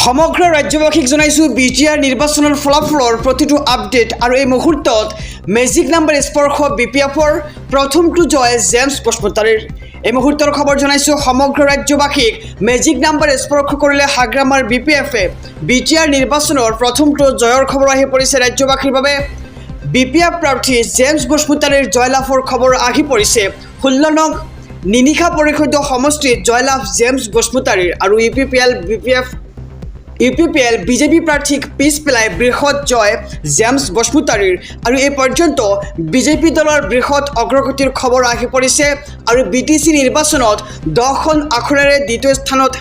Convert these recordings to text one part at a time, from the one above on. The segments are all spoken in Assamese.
সমগ্ৰ ৰাজ্যবাসীক জনাইছোঁ বিটিআৰ নিৰ্বাচনৰ ফলাফলৰ প্ৰতিটো আপডেট আৰু এই মুহূৰ্তত মেজিক নাম্বাৰ স্পৰ্শ বিপিএফৰ প্ৰথমটো জয় জেমছ বসুমতাৰীৰ। এই মুহূৰ্তৰ খবৰ জনাইছোঁ সমগ্ৰ ৰাজ্যবাসীক মেজিক নাম্বাৰ স্পৰ্শ কৰিলে হাগ্ৰামাৰ বিপিএফে। বিটিআৰ নিৰ্বাচনৰ প্ৰথমটো জয়ৰ খবৰ আহি পৰিছে ৰাজ্যবাসীৰ বাবে। বিপিএফ প্ৰাৰ্থী জেমছ বসুমতাৰীৰ জয়লাভৰ খবৰ আহি পৰিছে। 16 নং নিনিখা পৰিষদীয় সমষ্টিত জয়লাভ জেমছ বসুমতাৰীৰ আৰু ইউপিপিএল বিজেপি প্ৰাৰ্থীক পিছ পেলাই বৃহৎ জয় জেমছ বসুমতাৰীৰ আৰু এই পৰ্যন্ত বিজেপি দলৰ বৃহৎ অগ্ৰগতিৰ খবৰ আহি পৰিছে। আৰু বিটিচি নিৰ্বাচনত 10খন আসনেৰে দ্বিতীয় স্থানত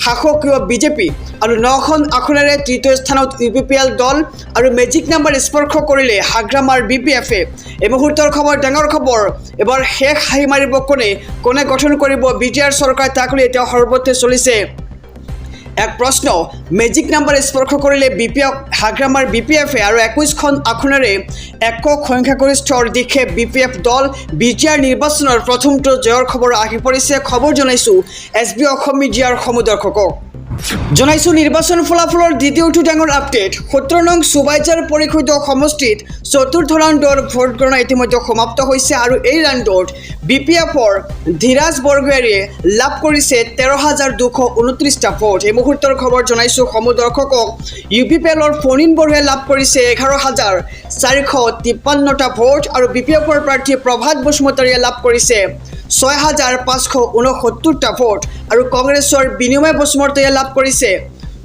শাসকীয় বিজেপি আৰু 9খন আসনেৰে তৃতীয় স্থানত ইউপিপিএল দল আৰু মেজিক নাম্বাৰ স্পৰ্শ কৰিলে হাগ্ৰামাৰ বিপিএফে। এই মুহূৰ্তৰ খবৰ, ডাঙৰ খবৰ। এবাৰ শেষ হাঁহি মাৰিব কোনে গঠন কৰিব বিটিআৰ চৰকাৰ, তাক লৈ এতিয়া সৰ্বত্ৰে চলিছে এক প্ৰশ্ন। মেজিক নাম্বাৰ স্পৰ্শ কৰিলে হাগ্ৰামাৰ বিপিএফে আৰু 21খন আসনেৰে একক সংখ্যাগৰিষ্ঠৰ দিশে বিপিএফ দল। বিটিআৰ নিৰ্বাচনৰ প্ৰথমটো জয়ৰ খবৰ আহি পৰিছে। খবৰ জনাইছোঁ SB অসম মিডিয়াৰ সমদৰ্শকক। জনাইছোঁ নিৰ্বাচন ফলাফলৰ দ্বিতীয়টো ডাঙৰ আপডেট। 17 নং সুবাইজাৰ পৰিষদীয় সমষ্টিত চতুৰ্থ ৰাউণ্ডৰ ভোট গণনা ইতিমধ্যে সমাপ্ত হৈছে আৰু এই ৰাউণ্ডত বিপিএফৰ ধীৰাজ বৰগোহাঞিয়ে লাভ কৰিছে 13,229টা ভোট। এই মুহূৰ্তৰ খবৰ জনাইছোঁ সমদৰ্শকক। ইউপিপিএলৰ ফণীন বৰুৱাই লাভ কৰিছে 11,453টা ভোট আৰু বিপিএফৰ প্ৰাৰ্থী প্ৰভাত বসুমতাৰীয়ে লাভ কৰিছে 6,569টা ভোট আৰু কংগ্ৰেছৰ বিনিময় বসুমতাৰীয়ে লাভ কৰিছে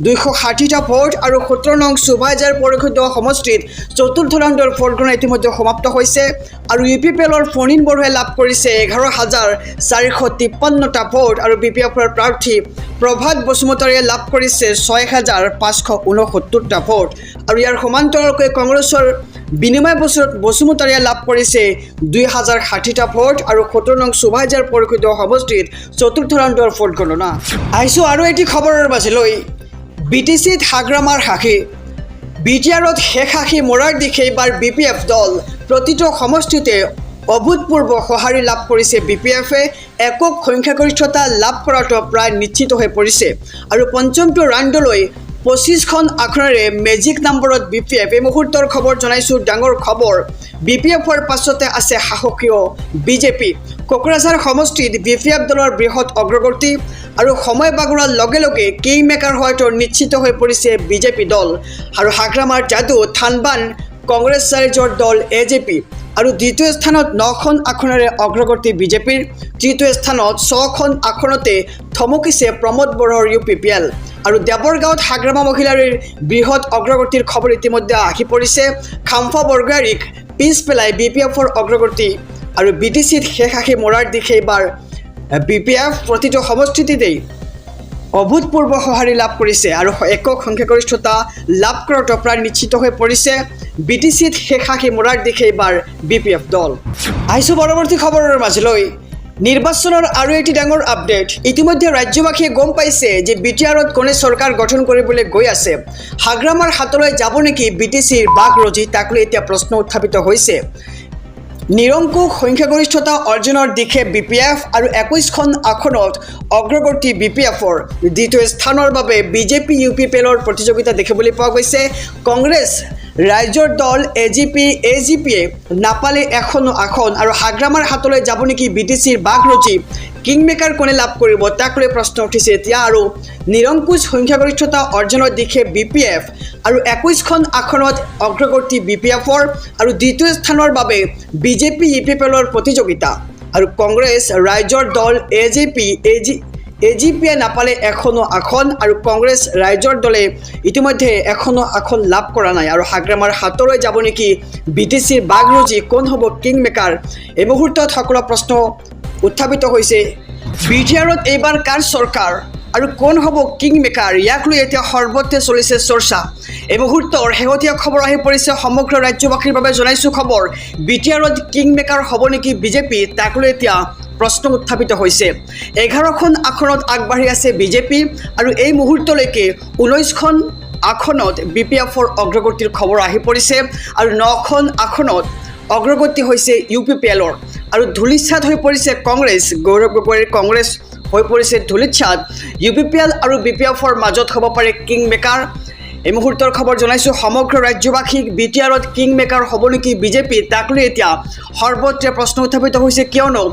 260টা ভোট। আৰু 17 নং সুবাইজাৰ পৰিষদীয় সমষ্টিত চতুৰ্থ ৰাউণ্ডৰ ভোট গণনা ইতিমধ্যে সমাপ্ত হৈছে আৰু ইউপিপিএলৰ ফণীন বৰুৱাই লাভ কৰিছে 11,453টা ভোট আৰু বিপিএফৰ প্ৰাৰ্থী প্ৰভাত বসুমতাৰীয়ে লাভ কৰিছে 6,569টা ভোট আৰু ইয়াৰ সমান্তৰালকৈ কংগ্ৰেছৰ বিনিময় বসুমতাৰীয়ে লাভ কৰিছে 2,060টা ভোট আৰু 17 নং সুবাইজাৰ পৰিষদীয় সমষ্টিত চতুৰ্থ ৰাউণ্ডৰ ভোট গণনা। আহিছোঁ আৰু এটি খবৰৰ মাজলৈ। বিটিচিত হাগ্ৰামাৰ হাঁহি, বিটিআৰত শেষ হাঁহি মৰাৰ দিশে এইবাৰ বিপিএফ দল। প্ৰতিটো সমষ্টিতে অভূতপূৰ্ব সঁহাৰি লাভ কৰিছে বিপিএফে। একক সংখ্যাগৰিষ্ঠতা লাভ কৰাটো প্ৰায় নিশ্চিত হৈ পৰিছে আৰু পঞ্চমটো ৰাউণ্ডলৈ 25খন আসনেৰে মেজিক নাম্বাৰত বিপিএফ। এই মুহূৰ্তৰ খবৰ জনাইছোঁ, ডাঙৰ খবৰ। বিপিএফৰ পাছতে আছে শাসকীয় বিজেপি। কোকৰাঝাৰ সমষ্টিত বিপিএফ দলৰ বৃহৎ অগ্ৰগতি আৰু সময় বাগৰাৰ লগে লগে কিং মেকাৰ হোৱাটো নিশ্চিত হৈ পৰিছে বিজেপি দল। আৰু হাগ্ৰামাৰ যাদু থানবান কংগ্ৰেছ ৰাইজৰ দল AJP আৰু দ্বিতীয় স্থানত 9খন আসনেৰে অগ্ৰগতি বিজেপিৰ। তৃতীয় স্থানত 6খন আসনতে থমকিছে প্ৰমোদ বড়োৰ ইউপিপিএল আৰু দেৱৰগাঁৱত হাগ্ৰামা মহিলাৰ বৃহৎ অগ্ৰগতিৰ খবৰ ইতিমধ্যে আহি পৰিছে। খাম্ফা বৰগোহাঞিক পিছ পেলাই বিপিএফৰ অগ্ৰগতি আৰু বিটিচিত শেষ হাঁহি মৰাৰ দিশে এইবাৰ বিপিএফ প্ৰতিটো সমষ্টিতেই অভূতপূৰ্ব সঁহাৰি লাভ কৰিছে আৰু একক সংখ্যাগৰিষ্ঠতা লাভ কৰাটো প্ৰায় নিশ্চিত হৈ পৰিছে। বিটিচিত শেষ হাঁহি মৰাৰ দিশে এইবাৰ বিপিএফ দল। আহিছোঁ পৰৱৰ্তী খবৰৰ মাজলৈ। নিৰ্বাচনৰ আৰু এটি ডাঙৰ আপডেট। ইতিমধ্যে ৰাজ্যবাসীয়ে গম পাইছে যে বিটিআৰত কোনে চৰকাৰ গঠন কৰিবলৈ গৈ আছে। হাগ্ৰামাৰ হাতলৈ যাব নেকি বিটিচিৰ বাঘৰজী, তাক লৈ এতিয়া প্ৰশ্ন উত্থাপিত হৈছে। নিৰংকুশ সংখ্যাগৰিষ্ঠতা অৰ্জনৰ দিশে বিপিএফ আৰু 21খন আসনত অগ্ৰগতি বিপিএফৰ। দ্বিতীয় স্থানৰ বাবে বিজেপি ইউপিপিএলৰ প্ৰতিযোগিতা দেখিবলৈ পোৱা গৈছে। কংগ্ৰেছ ৰাইজৰ দল AJPয়ে নাপালে এখনো আসন আৰু হাগ্ৰামাৰ হাতলৈ যাব নেকি বিটিচিৰ বাঘৰজী। কিং মেকাৰ কোনে লাভ কৰিব, তাক লৈ প্ৰশ্ন উঠিছে এতিয়া। আৰু নিৰংকুশ সংখ্যাগৰিষ্ঠতা অৰ্জনৰ দিশে বিপিএফ আৰু 21খন আসনত অগ্ৰগতি বিপিএফৰ আৰু দ্বিতীয় স্থানৰ বাবে বিজেপি ইউপিপিএলৰ প্ৰতিযোগিতা আৰু কংগ্ৰেছ ৰাইজৰ দল AJPয়ে নাপালে এখনো আসন আৰু কংগ্ৰেছ ৰাইজৰ দলে ইতিমধ্যে এখনো আসন লাভ কৰা নাই। আৰু হাগ্ৰামাৰ হাতলৈ যাব নেকি বিটিচিৰ বাঘৰজী, কোন হ'ব কিং মেকাৰ। এই মুহূৰ্তত সকলো প্ৰশ্ন উত্থাপিত হৈছে। বিটিআৰত এইবাৰ কাৰ চৰকাৰ আৰু কোন হ'ব কিং মেকাৰ, ইয়াক লৈ এতিয়া সৰ্বত্ৰে চলিছে চৰ্চা। এই মুহূৰ্তৰ শেহতীয়া খবৰ আহি পৰিছে সমগ্ৰ ৰাজ্যবাসীৰ বাবে। জনাইছোঁ খবৰ, বিটিআৰত কিং মেকাৰ হ'ব নেকি বিজেপি, তাক লৈ এতিয়া প্ৰশ্ন উত্থাপিত হৈছে। 11খন আসনত আগবাঢ়ি আছে বিজেপি আৰু এই মুহূৰ্তলৈকে 19খন আসনত বিপিএফৰ অগ্ৰগতিৰ খবৰ আহি পৰিছে আৰু 9খন আসনত অগ্ৰগতি হৈছে ইউপিপিএলৰ আৰু ধূলিসাৎ হৈ পৰিছে কংগ্ৰেছ। গৌৰৱ গগৈৰ কংগ্ৰেছ হৈ পৰিছে ধূলিত UPPL আৰু BPFৰ মাজত হ'ব পাৰে কিং মেকাৰ। এই মুহূৰ্তৰ খবৰ জনাইছোঁ সমগ্ৰ ৰাজ্যবাসীক BTRত কিং মেকাৰ হ'ব নেকি বিজেপি, তাক লৈ এতিয়া সৰ্বত্ৰে প্ৰশ্ন উত্থাপিত হৈছে, কিয়নো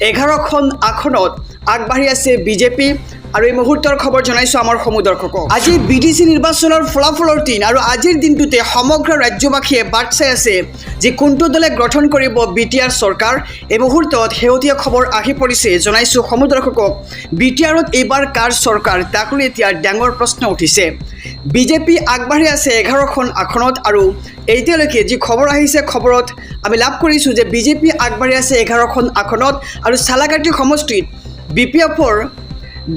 11খন আসনত আগবাঢ়ি আছে বিজেপি। আৰু এই মুহূৰ্তৰ খবৰ জনাইছোঁ আমাৰ সমূহ দৰ্শকক। আজি BTC নিৰ্বাচনৰ ফলাফলৰ দিন আৰু আজিৰ দিনটোতে সমগ্ৰ ৰাজ্যবাসীয়ে বাট চাই আছে যে কোনটো দলে গঠন কৰিব BTR চৰকাৰ। এই মুহূৰ্তত শেহতীয়া খবৰ আহি পৰিছে, জনাইছোঁ সমূহ দৰ্শকক BTRত এইবাৰ কাৰ চৰকাৰ, তাক লৈ এতিয়া ডাঙৰ প্ৰশ্ন উঠিছে। বিজেপি আগবাঢ়ি আছে 11খন আসনত আৰু এতিয়ালৈকে যি খবৰ আহিছে, খবৰত আমি লাভ কৰিছোঁ যে বিজেপি আগবাঢ়ি আছে 11খন আসনত আৰু চালাকাটি সমষ্টিত BPFৰ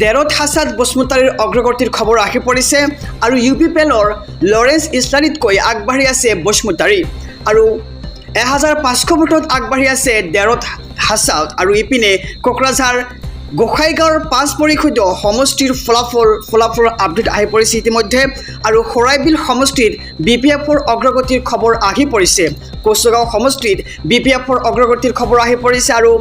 দেৰত হাছাদ বসুমতাৰীৰ অগ্ৰগতিৰ খবৰ আহি পৰিছে আৰু UPPLৰ লৰেন্স ইছলাৰীতকৈ আগবাঢ়ি আছে বসুমতাৰী আৰু 1500 ভোটত আগবাঢ়ি আছে দেৰত হাছাদ। আৰু ইপিনে কোকৰাঝাৰ গোসাইগাঁৱৰ 5 পৰিষদীয় সমষ্টিৰ ফলাফল আপডেট আহি পৰিছে ইতিমধ্যে আৰু খৰাইবিল সমষ্টিত BPFৰ অগ্ৰগতিৰ খবৰ আহি পৰিছে। কচুগাঁও সমষ্টিত BPFৰ অগ্ৰগতিৰ খবৰ আহি পৰিছে আৰু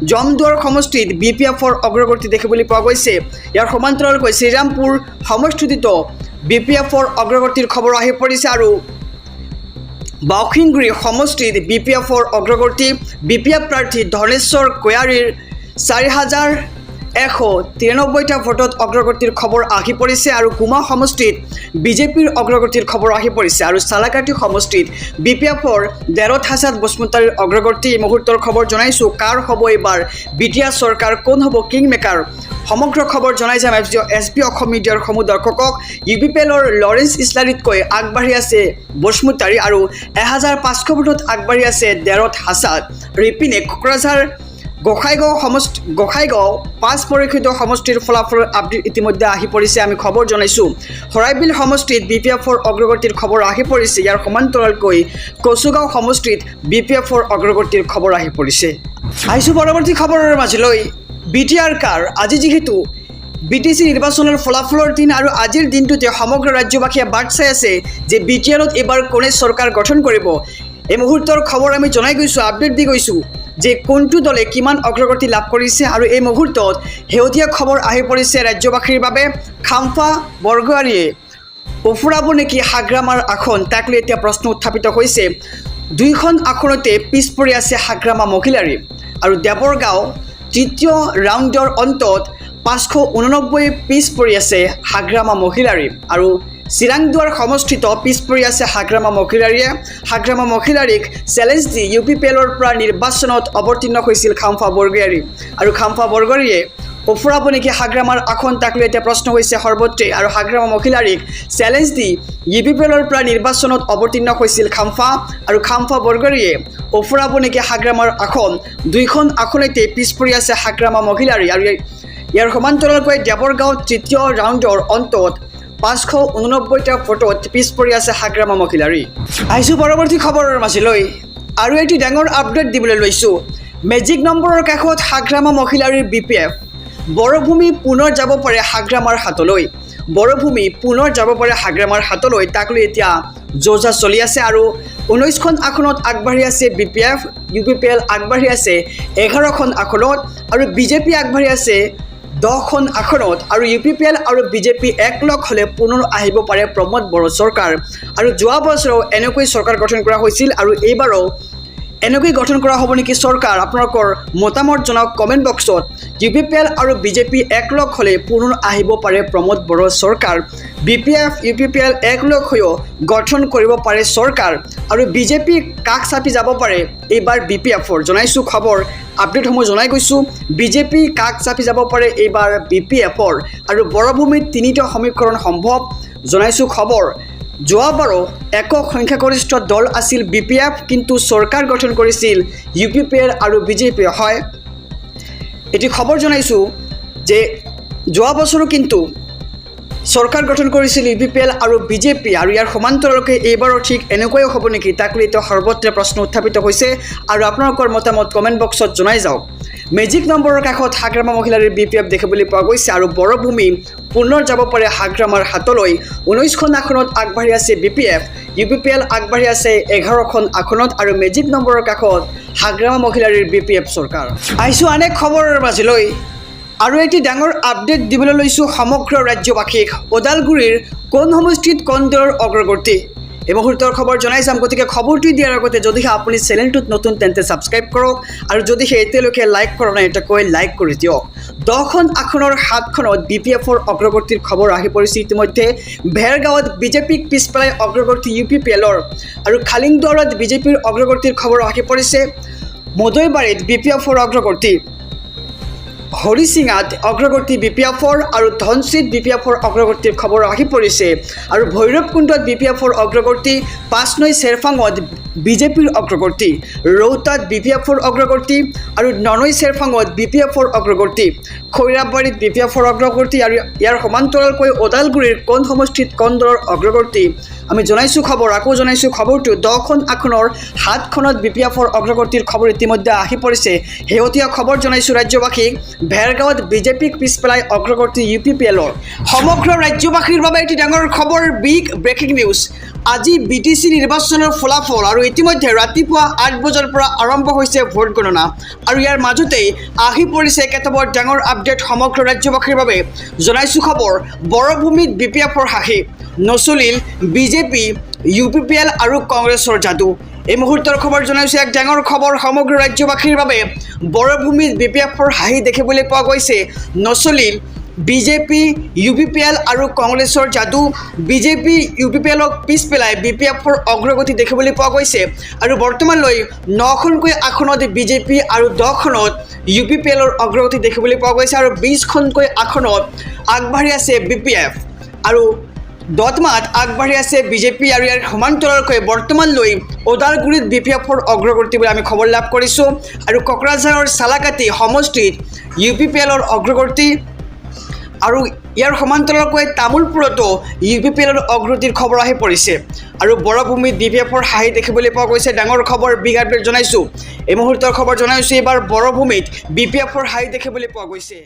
জমদুৱাৰ সমষ্টিত BPFৰ অগ্ৰগতি দেখিবলৈ পোৱা গৈছে। ইয়াৰ সমান্তৰালকৈ শ্ৰীৰামপুৰ সমষ্টিতো BPFৰ অগ্ৰগতিৰ খবৰ আহি পৰিছে আৰু বাউসিংগুৰি সমষ্টিত BPFৰ অগ্ৰগতি। BPF প্ৰাৰ্থী ধনেশ্বৰ কোয়াৰীৰ 4193টা ভোটত অগ্ৰগতিৰ খবৰ আহি পৰিছে আৰু গুমা সমষ্টিত বিজেপিৰ অগ্ৰগতিৰ খবৰ আহি পৰিছে আৰু চালাকাটি সমষ্টিত BPFৰ দেৰত হাছাদ বসুমতাৰীৰ অগ্ৰগতি। এই মুহূৰ্তৰ খবৰ জনাইছোঁ কাৰ হ'ব এইবাৰ BTR চৰকাৰ, কোন হ'ব কিং মেকাৰ। সমগ্ৰ খবৰ জনাই যাম SB অসম মিডিয়াৰ সমূহ দৰ্শকক। UPPLৰ লৰেন্স ইছলাৰীতকৈ আগবাঢ়ি আছে বসুমতাৰী আৰু 1500 ভোটত আগবাঢ়ি আছে দেৰত হাছাদ। আৰু ইপিনে কোকৰাঝাৰ গোসাইগাঁও 5 পৰিষদীয় সমষ্টিৰ ফলাফল আপডেট ইতিমধ্যে আহি পৰিছে, আমি খবৰ জনাইছোঁ। খৰাইবিল সমষ্টিত BPFৰ অগ্ৰগতিৰ খবৰ আহি পৰিছে। ইয়াৰ সমান্তৰালকৈ কচুগাঁও সমষ্টিত BPFৰ অগ্ৰগতিৰ খবৰ আহি পৰিছে। আহিছোঁ পৰৱৰ্তী খবৰৰ মাজলৈ। BTR কাৰ? আজি যিহেতু BTC নিৰ্বাচনৰ ফলাফলৰ দিন আৰু আজিৰ দিনটোতে সমগ্ৰ ৰাজ্যবাসীয়ে বাট চাই আছে যে BTRত এইবাৰ কোনে চৰকাৰ গঠন কৰিব। এই মুহূৰ্তৰ খবৰ আমি জনাই গৈছোঁ, আপডেট দি গৈছোঁ যে কোনটো দলে কিমান অগ্ৰগতি লাভ কৰিছে আৰু এই মুহূৰ্তত শেহতীয়া খবৰ আহি পৰিছে ৰাজ্যবাসীৰ বাবে। খাম্ফা বৰগোহাঞিয়ে উফুৰাব নেকি হাগ্ৰামাৰ আসন, তাক লৈ এতিয়া প্ৰশ্ন উত্থাপিত হৈছে। 2খন আসনতে পিছ পৰি আছে হাগ্ৰামা মহিলাৰী আৰু দেৱৰগাঁও তৃতীয় ৰাউণ্ডৰ অন্তত 589 পিছ পৰি আছে হাগ্ৰামা মহিলাৰী আৰু চিৰাংদুৱাৰ সমষ্টিত পিছ পৰি আছে হাগ্ৰামা মহিলাৰীয়ে। হাগ্ৰামা মহিলাৰীক চেলেঞ্জ দি UPPLৰ পৰা নিৰ্বাচনত অৱতীৰ্ণ হৈছিল খাম্ফা বৰগোহাঞি আৰু খাম্ফা বৰগোহাঞিয়ে উফুৰাব নেকি হাগ্ৰামাৰ আসন, তাক লৈ এতিয়া প্ৰশ্ন হৈছে সৰ্বত্ৰে। আৰু হাগ্ৰামা মহিলাৰীক চেলেঞ্জ দি UPPLৰ পৰা নিৰ্বাচনত অৱতীৰ্ণ হৈছিল খাম্ফা আৰু খাম্ফা বৰগোহাঞিয়ে উফুৰাব নেকি হাগ্ৰামাৰ আসন। 2খন আসনতে পিছ পৰি আছে হাগ্ৰামা মহিলাৰী আৰু ইয়াৰ সমান্তৰালকৈ দেৱৰগাঁও তৃতীয় ৰাউণ্ডৰ অন্তত 589টা ভোটত পিছ পৰি আছে হাগ্ৰামা মহিলাৰী। আহিছোঁ পৰৱৰ্তী খবৰৰ মাজলৈ আৰু এটি ডাঙৰ আপডেট দিবলৈ লৈছোঁ। মেজিক নম্বৰৰ কাষত হাগ্ৰামা মহিলাৰীৰ BPF। বৰভূমি পুনৰ যাব পাৰে হাগ্ৰামাৰ হাতলৈ। বৰভূমি পুনৰ যাব পাৰে হাগ্ৰামাৰ হাতলৈ, তাক লৈ এতিয়া যোজা চলি আছে আৰু 19খন আসনত আগবাঢ়ি আছে BPF। UPPL আগবাঢ়ি আছে 11খন আসনত আৰু বিজেপি আগবাঢ়ি আছে 10খন আসনত আৰু UPPL আৰু বিজেপি একলগ হ'লে পুনৰ আহিব পাৰে প্ৰমোদ বড়ো চৰকাৰ। আৰু যোৱা বছৰো এনেকৈ চৰকাৰ গঠন কৰা হৈছিল আৰু এইবাৰো এনেকৈ গঠন কৰা হ'ব নেকি চৰকাৰ? আপোনালোকৰ মতামত জনাওক কমেণ্ট বক্সত। UPPL আৰু বিজেপি একলগ হ'লে পুনৰ আহিব পাৰে প্ৰমোদ বড়ো চৰকাৰ। BPF UPPL একলগ হৈও গঠন কৰিব পাৰে চৰকাৰ আৰু বিজেপি কাষ চাপি যাব পাৰে এইবাৰ BPFৰ। জনাইছোঁ খবৰ আপডেটসমূহ জনাই গৈছোঁ। বিজেপি কাষ চাপি যাব পাৰে এইবাৰ BPFৰ আৰু বৰভূমিত 3টা সমীকৰণ সম্ভৱ, জনাইছোঁ খবৰ। যোৱাবাৰো একক সংখ্যাগৰিষ্ঠ দল আছিল BPF, কিন্তু চৰকাৰ গঠন কৰিছিল UPPL আৰু বিজেপিয়ে। হয়, এটি খবৰ জনাইছোঁ যে যোৱা বছৰো কিন্তু চৰকাৰ গঠন কৰিছিল UPPL আৰু বিজেপি আৰু ইয়াৰ সমান্তৰালকৈ এইবাৰো ঠিক এনেকুৱাই হ'ব নেকি, তাক লৈ এতিয়া সৰ্বত্ৰে প্ৰশ্ন উত্থাপিত হৈছে আৰু আপোনালোকৰ মতামত কমেণ্ট বক্সত জনাই যাওক। মেজিক নম্বৰৰ কাষত হাগ্ৰামা মহিলাৰীৰ BPF দেখিবলৈ পোৱা গৈছে আৰু বৰভূমি পুনৰ যাব পাৰে হাগ্ৰামাৰ হাতলৈ। 19খন আসনত আগবাঢ়ি আছে BPF। UPPL আগবাঢ়ি আছে 11খন আসনত আৰু মেজিক নম্বৰৰ কাষত হাগ্ৰামা মহিলাৰীৰ BPF চৰকাৰ। আহিছোঁ আন এক খবৰৰ মাজলৈ। আৰু এটি ডাঙৰ আপডেট দিবলৈ লৈছোঁ সমগ্ৰ ৰাজ্যবাসীক। ওদালগুৰিৰ কোন সমষ্টিত কোন দলৰ অগ্ৰগতি এই মুহূৰ্তৰ খবৰ জনাই যাম। গতিকে খবৰটো দিয়াৰ আগতে যদিহে আপুনি চেনেলটোত নতুন তেন্তে ছাবস্ক্ৰাইব কৰক আৰু যদিহে এতিয়ালৈকে লাইক কৰা নাই এটাকৈ লাইক কৰি দিয়ক। 10খন আসনৰ 7খনত BPFৰ অগ্ৰগতিৰ খবৰ আহি পৰিছে ইতিমধ্যে। ভেৰগাঁৱত বিজেপিক পিছ পেলাই অগ্ৰগতি UPPLৰ আৰু খালিংদুৱাৰত বিজেপিৰ অগ্ৰগতিৰ খবৰ আহি পৰিছে। মদৈবাৰীত BPFৰ অগ্ৰগতি, হৰিচিঙাত অগ্ৰগতি BPFৰ আৰু ধনচিত BPFৰ অগ্ৰগতিৰ খবৰ আহি পৰিছে। আৰু ভৈৰৱকুণ্ডত BPFৰ অগ্ৰগতি, পাঁচনৈ চেৰফাঙত বিজেপিৰ অগ্ৰগতি, ৰৌতাত BPFৰ অগ্ৰগতি আৰু ননৈ চেৰফাঙত BPFৰ অগ্ৰগতি, খৈৰাবাৰীত BPFৰ অগ্ৰগতি আৰু ইয়াৰ সমান্তৰালকৈ ওদালগুৰিৰ কোন সমষ্টিত কোন দলৰ অগ্ৰগতি আমি জনাইছোঁ খবৰ। আকৌ জনাইছোঁ খবৰটো 10খন আসনৰ 7খনত BPFৰ অগ্ৰগতিৰ খবৰ ইতিমধ্যে আহি পৰিছে। শেহতীয়া খবৰ জনাইছোঁ ৰাজ্যবাসীক। ভেৰগাঁৱত বিজেপিক পিছ পেলাই অগ্ৰগতি UPPLৰ। সমগ্ৰ ৰাজ্যবাসীৰ বাবে এটি ডাঙৰ খবৰ, বিগ ব্ৰেকিং নিউজ। আজি BTC নিৰ্বাচনৰ ফলাফল আৰু ইতিমধ্যে ৰাতিপুৱা 8 বজাৰ পৰা আৰম্ভ হৈছে ভোট গণনা আৰু ইয়াৰ মাজতেই আহি পৰিছে কেতবোৰ ডাঙৰ আপডেট সমগ্ৰ ৰাজ্যবাসীৰ বাবে। জনাইছোঁ খবৰ, বৰভূমিত BPFৰ হাঁহি, নচলিল বিজেপি UPPL আৰু কংগ্ৰেছৰ যাদু। এই মুহূৰ্তৰ খবৰ জনাইছোঁ এক ডাঙৰ খবৰ সমগ্ৰ ৰাজ্যবাসীৰ বাবে। বৰভূমিত BPFৰ হাঁহি দেখিবলৈ পোৱা গৈছে, নচলিল বিজেপি UPPL আৰু কংগ্ৰেছৰ যাদু। বিজেপি UPPLক পিছ পেলাই BPFৰ অগ্ৰগতি দেখিবলৈ পোৱা গৈছে আৰু বৰ্তমানলৈ 9খনকৈ আসনত বিজেপি আৰু 10খনত UPPLৰ অগ্ৰগতি দেখিবলৈ পোৱা গৈছে আৰু 20খনকৈ আসনত আগবাঢ়ি আছে BPF আৰু দতমাত আগবাঢ়ি আছে বিজেপি আৰু ইয়াৰ সমান্তৰালকৈ বৰ্তমানলৈ ওদালগুৰিত BPFৰ অগ্ৰগতি বুলি আমি খবৰ লাভ কৰিছোঁ আৰু কোকৰাঝাৰৰ চালাকাটি সমষ্টিত UPPLৰ অগ্ৰগতি আৰু ইয়াৰ সমান্তৰালকৈ তামোলপুৰতো UPPLৰ অগ্ৰগতিৰ খবৰ আহি পৰিছে আৰু বৰভূমিত BPFৰ হাঁহি দেখিবলৈ পোৱা গৈছে। ডাঙৰ খবৰ, বিগ আপডেট জনাইছোঁ। এই মুহূৰ্তৰ খবৰ জনাইছোঁ এইবাৰ বৰভূমিত BPFৰ হাঁহি দেখিবলৈ পোৱা গৈছে।